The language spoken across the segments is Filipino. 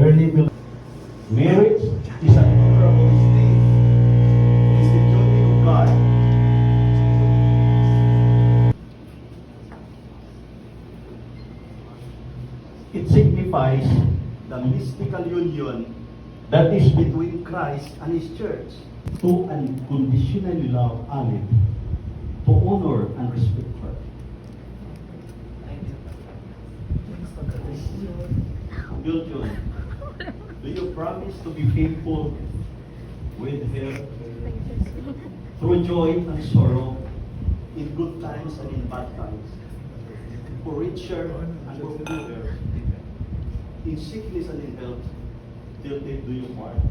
Yearly will. Marriage is an honorable state. It is the duty of God. It signifies the mystical union that is between Christ and His church to unconditionally love Amen, to honor and respect her. Biljon, do you promise to be faithful with her through joy and sorrow, in good times and in bad times, for richer and for poorer, in sickness and in health, till death do you part?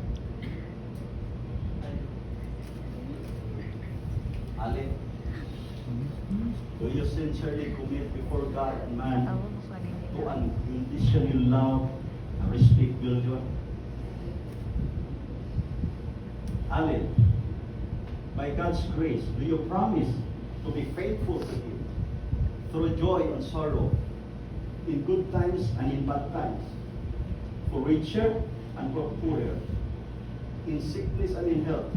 Ale, do you sincerely commit before God and man to unconditional love and respect Biljon? Ale, by God's grace, do you promise to be faithful to Him through joy and sorrow, in good times and in bad times, for richer and for poorer, in sickness and in health,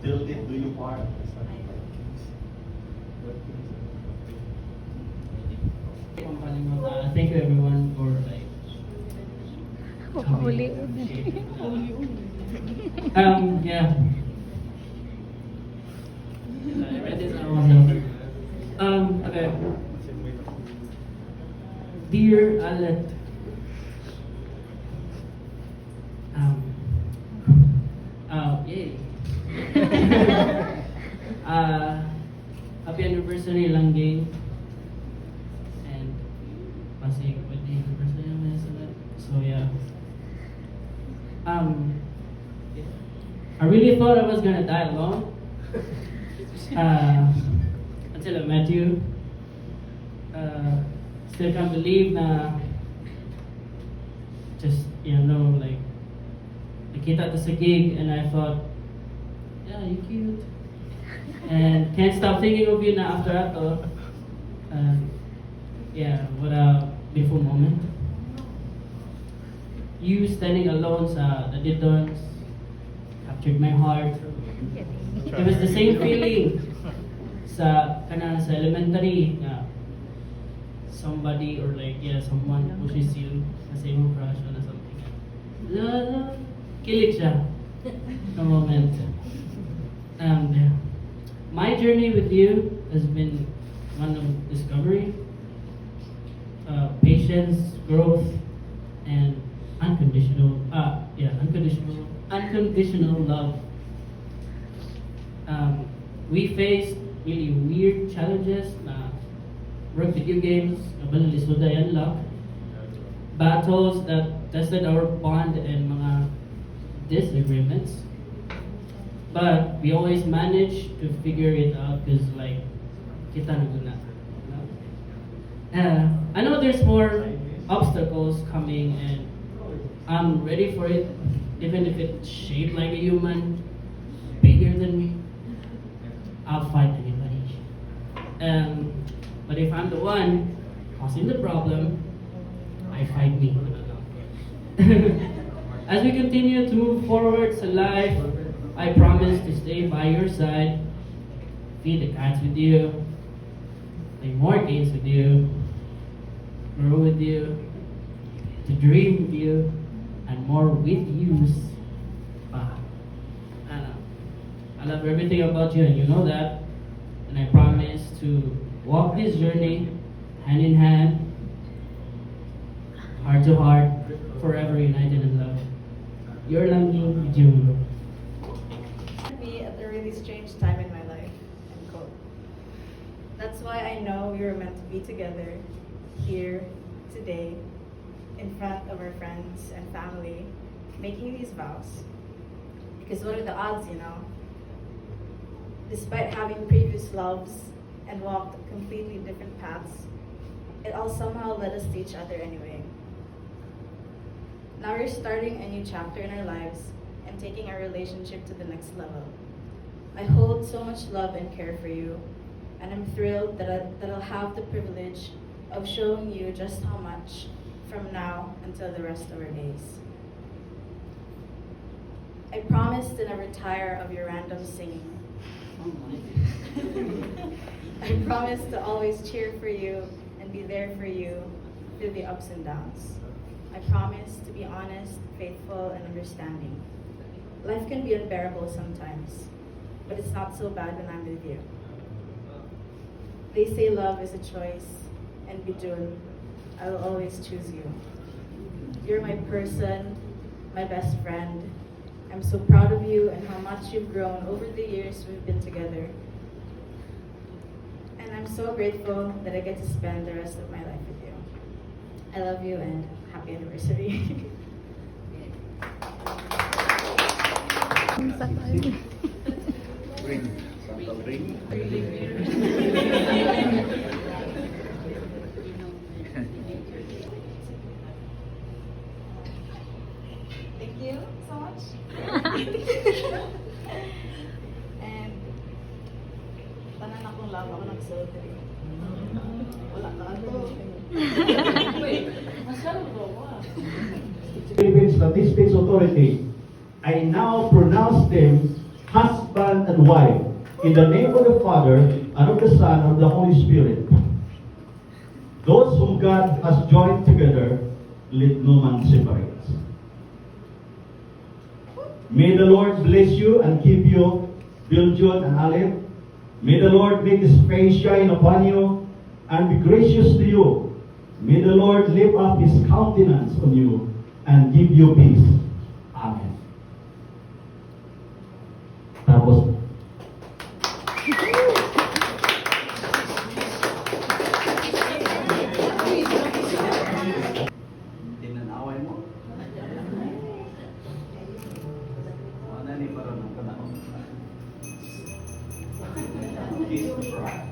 till death do you part? Thank you everyone for yeah. I read this out myself. Okay. Dear Alet, yay. Happy anniversary lang game. And pasig birthday anniversary naman sa that. So yeah. I really thought I was gonna die alone. Until I met you. Still can't believe na just, like, nakita to sa gig and I thought, yeah, you're cute. And can't stop thinking of you na after ato. Yeah, what a beautiful moment. You standing alone sa the Didons captured my heart. It was the same feeling sa elementary na somebody or someone pushes you sa same crush or something. Kilig siya. No moment. And my journey with you has been one of discovery, patience, growth, and unconditional love. We faced really weird challenges na work video games, nabalalisod and luck, battles that tested our bond and mga disagreements. But we always managed to figure it out because kita na guna. I know there's more obstacles coming and I'm ready for it, even if it's shaped like a human, bigger than me. I'll fight anybody. But if I'm the one causing the problem, I fight me. As we continue to move forward to life, I promise to stay by your side, feed the cats with you, play more games with you, grow with you, to dream with you, and more with yous. I love everything about you and you know that. And I promise to walk this journey hand in hand, heart to heart, forever united in love. Your Langing June. Me at a really strange time in my life. End quote. That's why I know we were meant to be together here today in front of our friends and family making these vows. Because what are the odds, Despite having previous loves and walked completely different paths, it all somehow led us to each other anyway. Now we're starting a new chapter in our lives and taking our relationship to the next level. I hold so much love and care for you, and I'm thrilled that I'll have the privilege of showing you just how much from now until the rest of our days. I promise to never tire of your random singing. I promise to always cheer for you and be there for you through the ups and downs. I promise to be honest, faithful, and understanding. Life can be unbearable sometimes, but it's not so bad when I'm with you. They say love is a choice, and Bijun, I will always choose you. You're my person, my best friend. I'm so proud of you and how much you've grown over the years we've been together. And I'm so grateful that I get to spend the rest of my life with you. I love you and happy anniversary. Thank you so much. And tanan akong love ako nagsuot rin. Wala ka ako. Philippines that this speaks authority, I now pronounce them husband and wife in the name of the Father and of the Son and of the Holy Spirit. Those whom God has joined together, let no man separate. May the Lord bless you and keep you, Biljun and Aleph. May the Lord make his face shine upon you and be gracious to you. May the Lord lift up his countenance on you and give you peace. Amen. Tapos, tinanaway mo. Ano ni para ng panahon? Kiss the bride.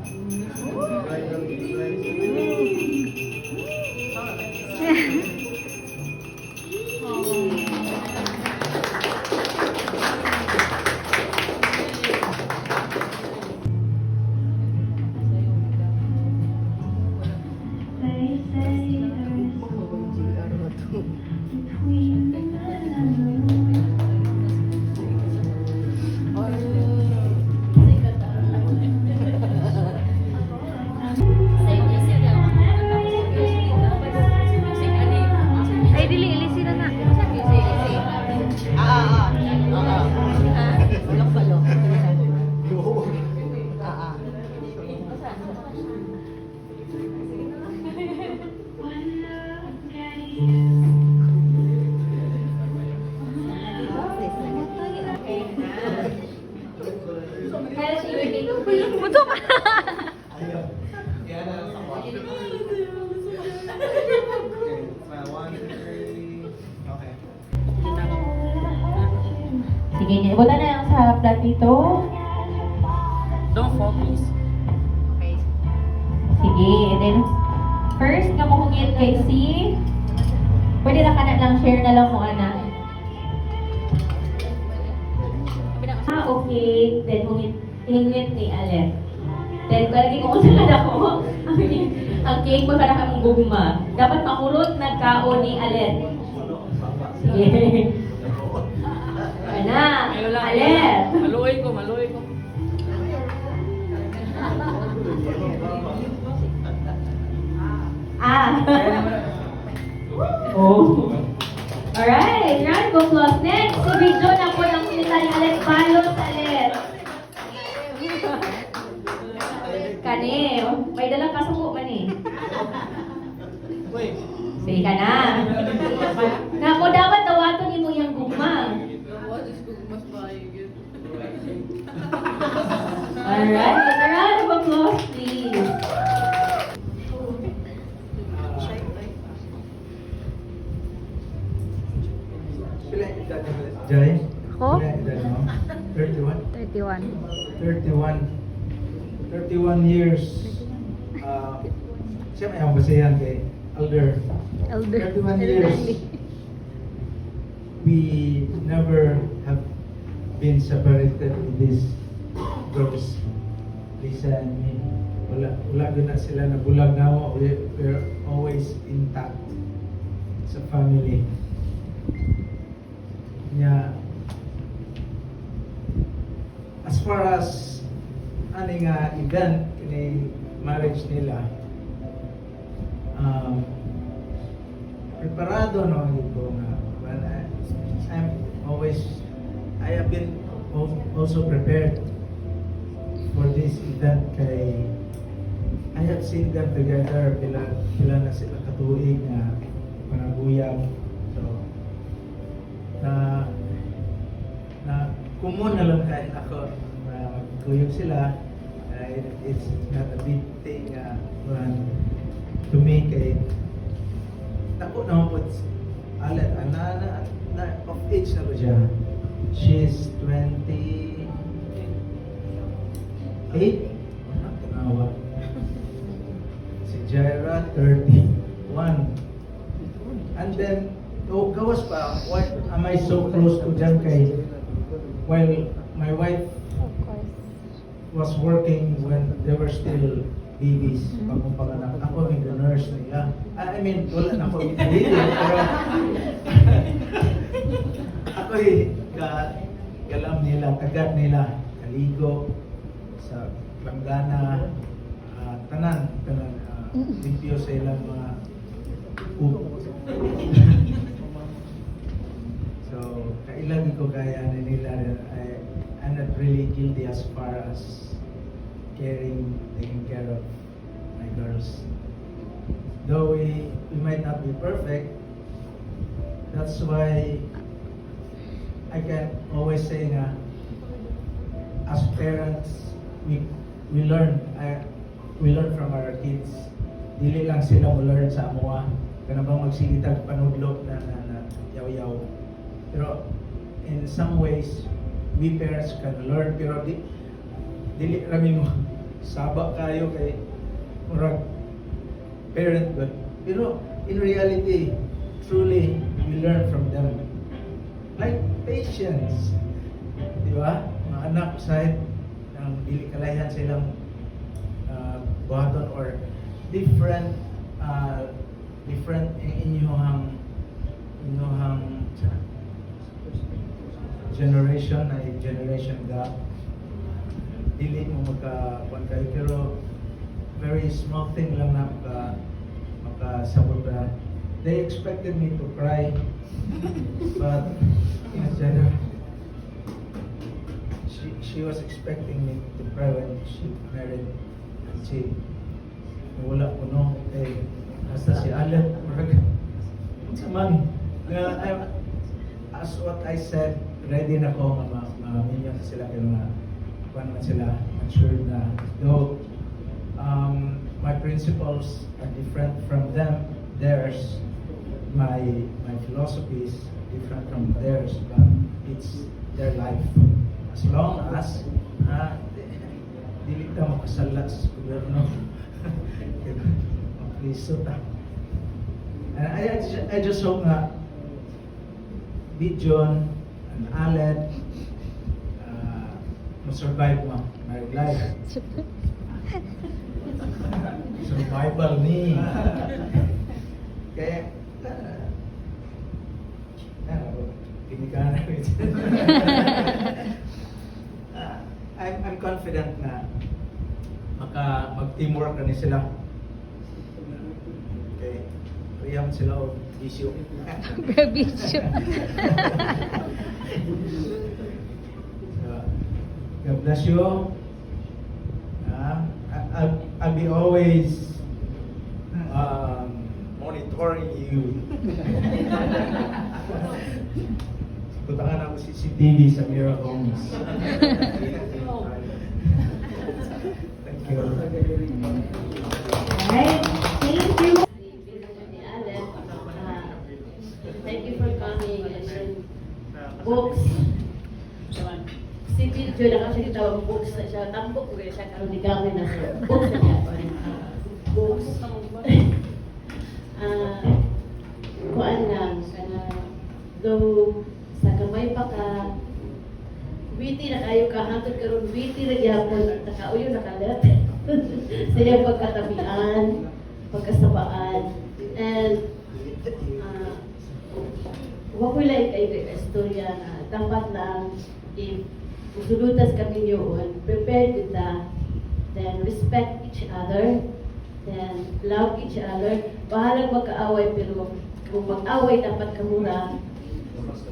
Ay, dili, ilisi na na. Buto pa. Sige, ibutan na lang sa plat dito. Don't focus. Sige, and then first nga mo hungit kay si pwede na kana lang share na lang mo ana. Okay, then hungit ni Aleph. Then kalagi ko sa kada ko. Ang cake mo para kang gugma. Dapat makurot nagkaon ni Aleph. Sige. Ana, Aleph. Maluoy ko. Oh. Alright, round of applause. Next, si Bijo na po ng sinita ni Alex Palos, Alex. Kani, may dalang kasuko man eh. Sige ka na. Naku, dapat dawato ni mo yung gugma. Alright, a round of applause, please. Jai? Ako? 31? 31. 31 years. Siya may ang basayan kay Elder. 31 years. We never have been separated in this groups. Lisa and me. Wala doon na sila na bulag na ako. We're always intact sa family. Nya, as far as aning event kini marriage nila, preparado no ko nga. Well, I have been also prepared for this event kay I have seen them together pila na sila katuig nga panaguyab. So na common na lang kahit ako na magkuyog sila. It's not a big thing to me kay ako na po alat na of age na ba siya. She's 28. Tanawa. Si Jaira 31. And then gawas pa, why am I so close to them kay while my wife was working when they were still babies, bagong panganak. Ako yung nurse nila. I mean, wala na ako pinili, pero ako galam nila, tagat nila, kaligo, sa langgana, tanan, limpyo sa ilang mga So, kailan ko kaya nila, I'm not really guilty as far as taking care of my girls. Though we might not be perfect, that's why I can always say na as parents, we learn from our kids. Dili lang sila mo learn sa amuha. Kana bang magsigitag panudlok na yaw-yaw. Pero in some ways, we parents can learn, pero dili rami mo saba kayo kay murag parenthood. Pero in reality, truly, we learn from them. Like patience. Di ba? Mga anak sahit ng dili kalayan silang buhaton or different inyong generation gap. Dili mo magkakuan kayo, pero very small thing lang na makasabot na. They expected me to cry, but instead of she was expecting me to cry when she married. She wala ko no, hasta si Alan, man, as what I said, ready na ko minyo sila pero na paano sila mature na. Though my principles are different from theirs, my philosophy is different from theirs, but it's their life. As long as dili ka makasalat sa gobyerno. Makristo ta. And I just hope na John and Aled survive my life. Survival ni. Kaya kinikaan na rin. I'm confident na mag-teamwork na sila. Okay. Riyam sila o bisyo. Bisyo. God bless you. I'll be always monitoring you. Tutangan ako CCTV sa Mira Homes. Thank you. Alright, thank you. Thank you for coming and sharing books. Si Piljo na kasi tawag books na siya. Tambok ko siya karon ni gamay na siya. Books na siya. Books. Kuan lang though sa kamay pa ka witty na kayo kahantod karon witty na gyapon nakauyo nakalet sa iyang pagkatabian, pagkasabaan, and wa ko like kay istorya na dapat lang if Sulutas kami yun, prepare kita, then respect each other, then love each other. Bahalang magkaaway, pero kung mag-away dapat kamura,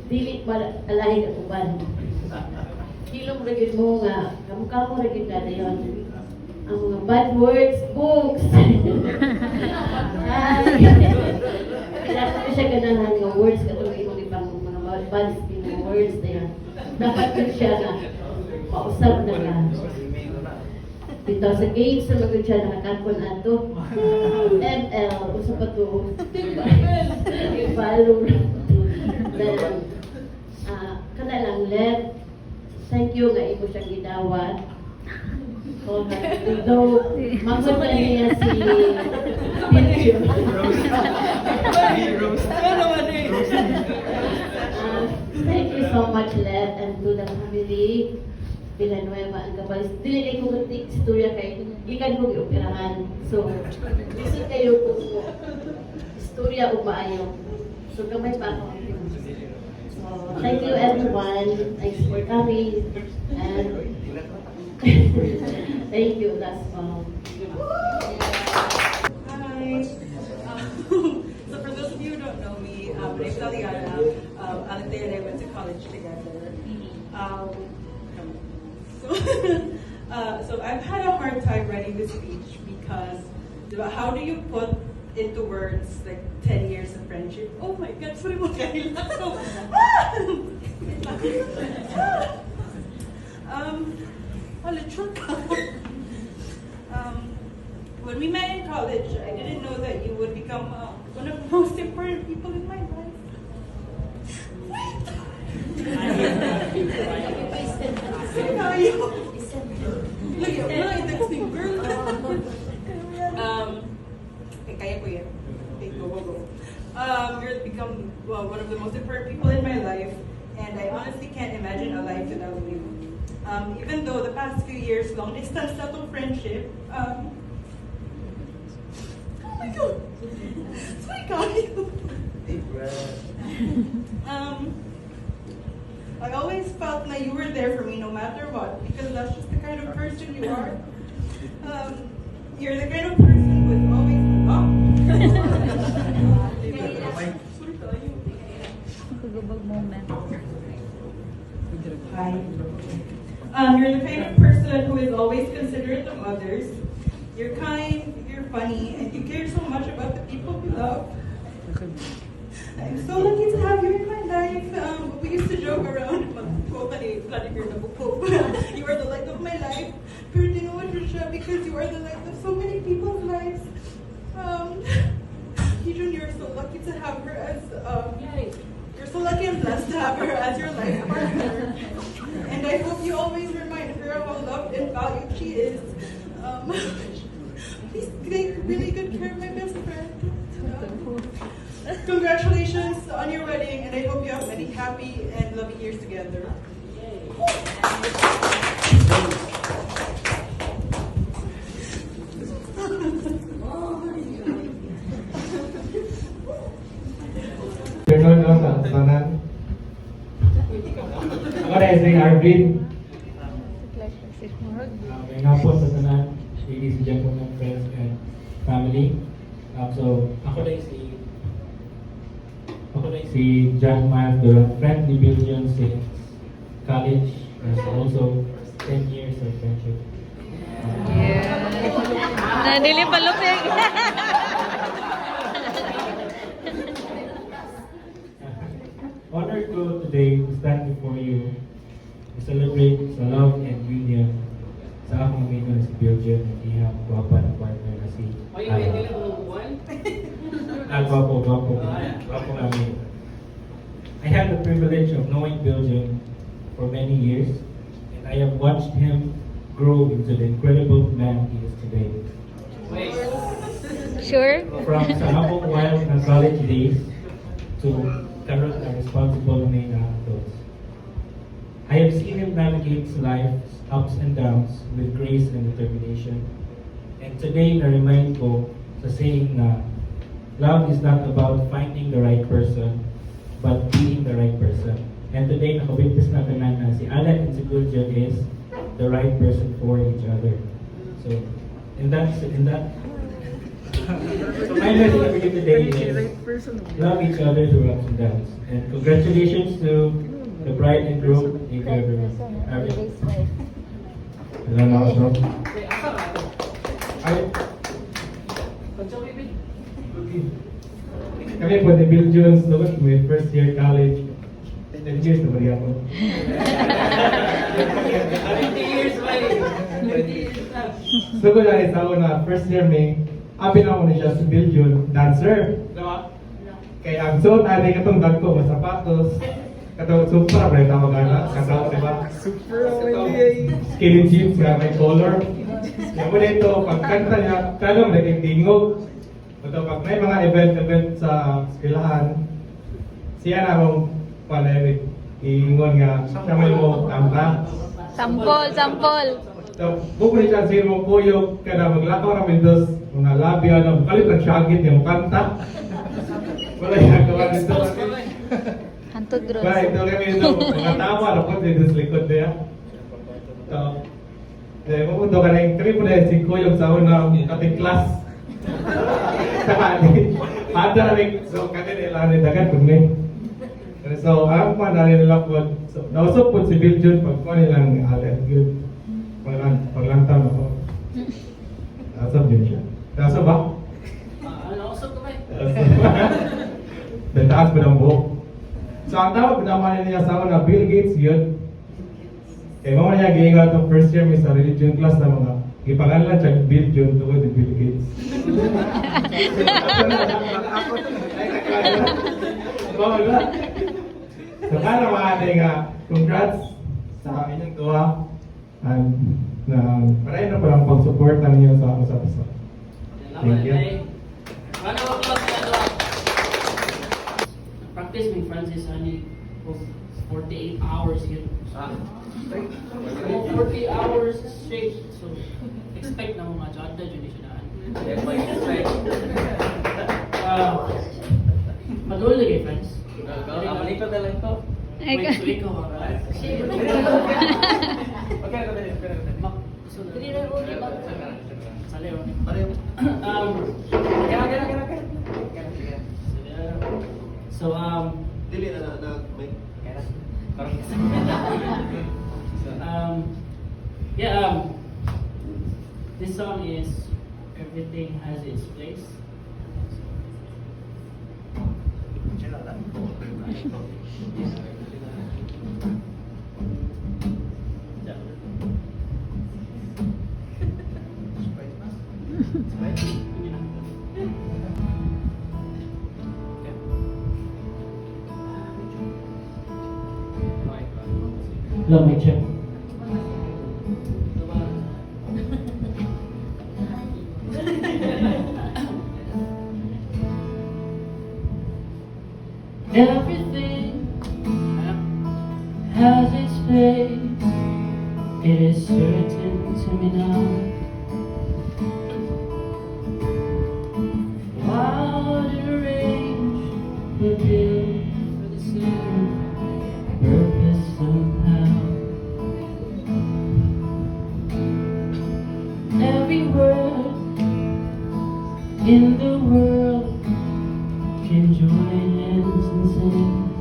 dili malahi ka uban. Hilong ragin mo nga, kamukha mo ragin ka na yun. Ang mga bad words, books. Kailangan ko siya ganahan ng words, katulad yung ibang mga bad speaking words na yan. Dapat yun siya na mausap na ka. Dito sa games na magod siya nakakakon ato. ML, usap pa to. I-follow. Then, kana lang, let. Thank you nga imo siyang gidawat. Though, magod na niya si Pincho. Thank you so much, Let, and to the family. Villanueva ang kabalis. Dili kay kung istorya kay gikan ko gioperahan. So, lisod kayo kung istorya o maayo. So, gamay pa ako. So, thank you everyone. Thanks for coming. And thank you. That's all. Hi. So for those of you who don't know me, my name's Aliana. Alante and I went to college together. So I've had a hard time writing this speech because how do you put into words like 10 years of friendship? Oh my God, sorry mo kayo lang. Lechon ka. When we met in college, I didn't know that you would become one of the most important people in my life. Look at my texting girl. Kaya ko yan. Okay, go. You'll become one of the most important people in my life, and I honestly can't imagine a life without you. Even though the past few years, long distance na tong friendship, oh my God! Sorry, kayo. I always felt like you were there for me no matter what, because that's just the kind of person you are. You're the kind of person who is always Hi. You're the kind of person who is always considerate of others. You're kind, you're funny, and you care so much about the people you love. I'm so lucky to have you in my life. We used to joke around. You are the light of my life. Pero di know what you're sure because you are the light of so many people's lives. Hijun, you're so lucky to have her as you're so lucky and blessed to have her as your life partner. And I hope you always remind her of how loved and valued she is. Please take really good care of my best friend. Congratulations on your wedding, and I hope you have many happy and loving years together. Turnon no sa tanan. Ako na si Arvin. May nga po sa tanan, ladies and gentlemen, friends and family. So, ako na si John Miles Durant, friend ni Belgium since college, and also 10 years of friendship. Nadili palupig. Honored ko today to stand before you to celebrate sa love and union sa akong amigo na si Belgium at iyang gwapa na partner na si Gwapo amigo. I had the privilege of knowing Belgium for many years, and I have watched him grow into the incredible man he is today. Sure? From sa habang wild na college days to karon na responsible na adults. I have seen him navigate life's ups and downs with grace and determination. And today na-remind ko sa saying na love is not about finding the right person, but being the right person. And today, nakabigtas na tanan na si Alec and si Guljo is the right person for each other. So, in that, so my message for you today is love each other through ups and downs. And congratulations to the bride and groom. Thank you, everyone. Ilan na ako, Ay, kami po, the Bill Jones, my first year college. 10 years na bali ako. 20 years, man. 20 years na. So ko na isa ko na first year may abi na ako ni siya si Bill Jones, dancer. Diba? Kaya ang suot ali katong dagko mga sapatos. Katong super bread ako gana. Katong diba? Super skinny jeans nga may color. Kaya mo dito, pagkanta niya, talong naging tingog. Ito, pag may mga event sa eskwelahan, siya na akong panayawit. Iingon nga, siya may mo kanta. Sampol. So, bukod siya sa mo kuyog, kada maglakaw namin dos, mga labi, kalit ng syagit yung kanta. Wala yung gawa dito. Hantod gross. Wala, ito kami ito, mga tawa na po, dito sa likod niya. So, mapunto ka na yung kami po na si kuyog sa unang kating class. Ada namin, so kami nila dagat kung may. So, ang pa na nila po, so, nausap po si Bill Jones pag po nilang alet, good. Paglantam ako. Nausap din siya. Nausap ba? Usap ko ba? Taas pa ng buhok. So, ang tawag naman niya sa na Bill Gates yun. Kaya mga niya giingat ng first year may sa religion class na mga ipangalan siya Bill Jones tungkol ni Bill Gates. So, kaya mga nga, congrats sa inyong tuwa. And maraming na parang pag-supportan niyo sa usap-usap. Thank you. Round of applause sa dalawa. Practice with Francis Honey for 48 hours yun. 40 hours straight. So, expect na mga jada dyan siya na. Maduli kay friends. Malito na lang ito. Wait, so ikaw. So Dili na may this song is Everything Has Its Place. Love me, check. Everything has its place. It is certain to me now. Wild and arranged, but built for the same purpose somehow. Every word in the world can join hands and sing,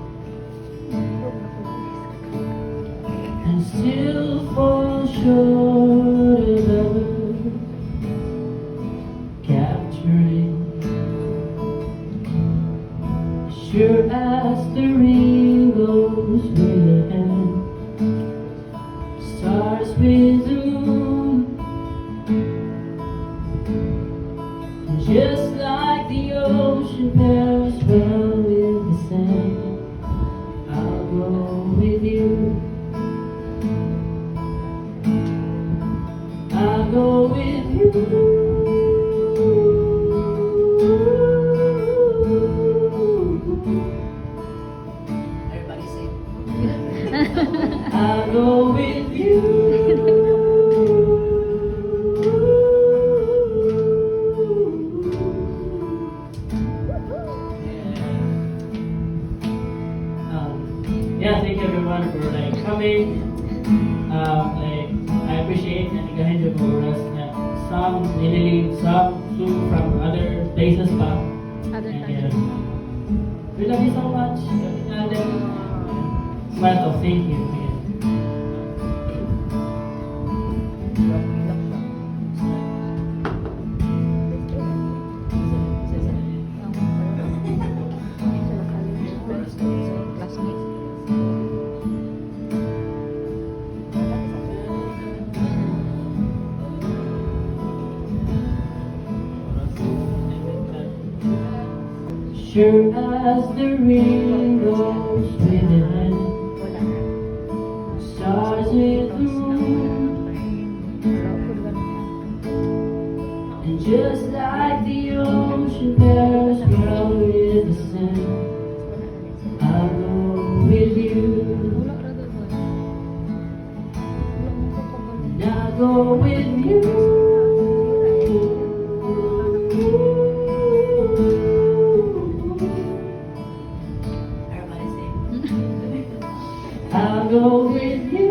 and still fall short of ever capturing. Sure as the ring goes with the hand, stars with the moon, and just like the ocean pairs well with the sand, I'll go with you. I'll go with you. Everybody sing. I'll go with you. Yeah, coming. Like, I appreciate na igahin yung mga oras na some nililig, some from other places pa. Other And, countries. we love you so much. And then, smile of thank you. Man. Sure as the rain goes with the wind, stars with the moon, and just like the ocean bears ground with the sun, I'll go with you, and I'll go with you. I'll go with you.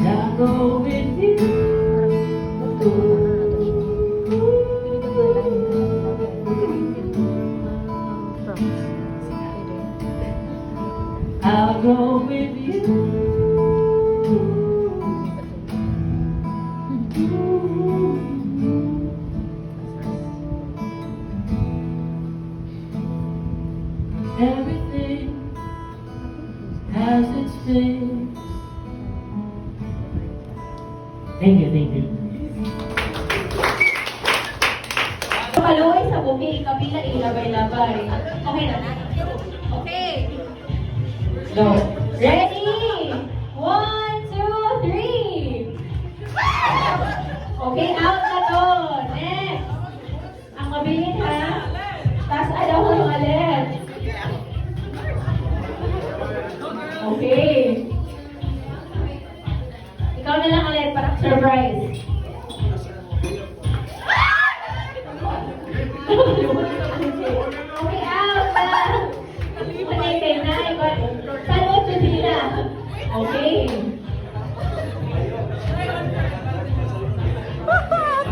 I'll go with you. I'll go with you. Everything has its place. Thank you, thank you. Kaluoy sa buki, kabila ilabay-labay. Okay na. Okay. Go. Ready? 1, 2, 3. Okay, out na to. Next. Ang mabilis ha. Taas alaw ko yung alert. Okay. Ikaw na lang alert para surprise. Okay, out na. Manay na. Salot na sila. Okay.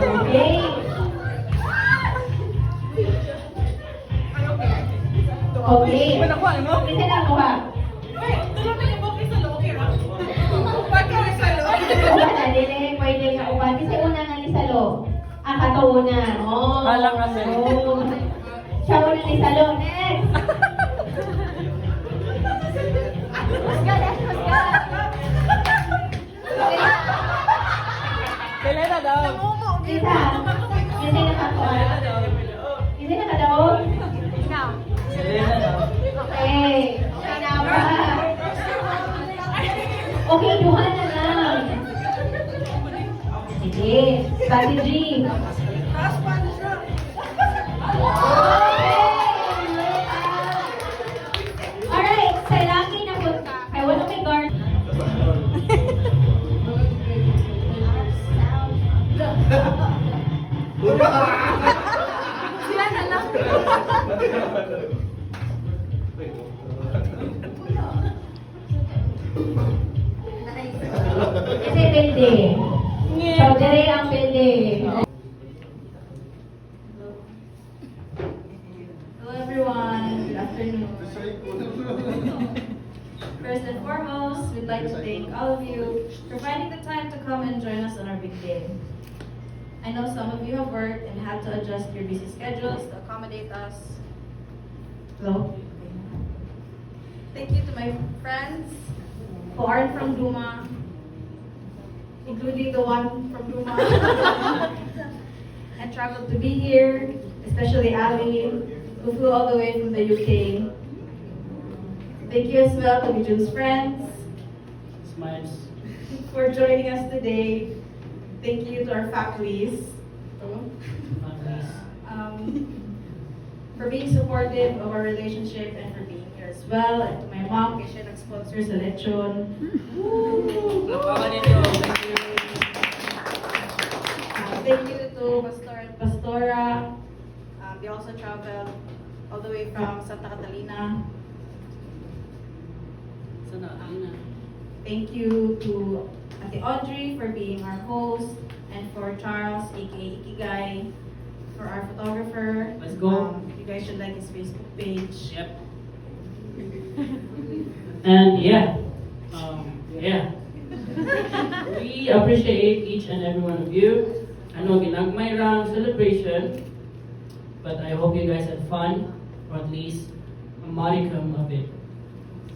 Okay. Okay. Kasi na ako ha. Uban na, dili, pwede nga uban. Kasi una nga ni Salo. Ang katauna. Oh. Halang kasi. Oh. Siya una ni Salo. Next. Kailan na daw? Isa. Hindi nakakuha. Hindi nakadaog. Kailan na daw? Okay. Pinawa. Okay, duha na lang. Sige. Strategy. Alright, sa laki na po. Kaya wala may guard. Sila na lang. Kasi building. So, dire ang building. Hello everyone, good afternoon. First and foremost, we'd like to thank all of you for finding the time to come and join us on our big day. I know some of you have worked and had to adjust your busy schedules to accommodate us. Hello? Thank you to my friends who aren't from Duma, including the one from Duma, and traveled to be here, especially Ali, who flew all the way from the UK. Thank you as well to Bijun's friends Smiles. for joining us today. Thank you to our faculties for being supportive of our relationship and for being here as well. And to my mom, kasi siya nag-sponsor sa lechon. Thank you to Pastor and Dora. They also traveled all the way from Santa Catalina. Sana, Alina. Thank you to Ate Audrey for being our host, and for Charles, aka Ikigay, for our photographer. Let's go. You guys should like his Facebook page. Yep. And yeah, we appreciate each and every one of you. I know ginagmay round celebration, but I hope you guys had fun, or at least a modicum of it.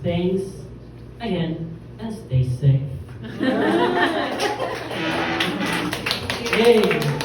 Thanks again, and stay safe. Yay!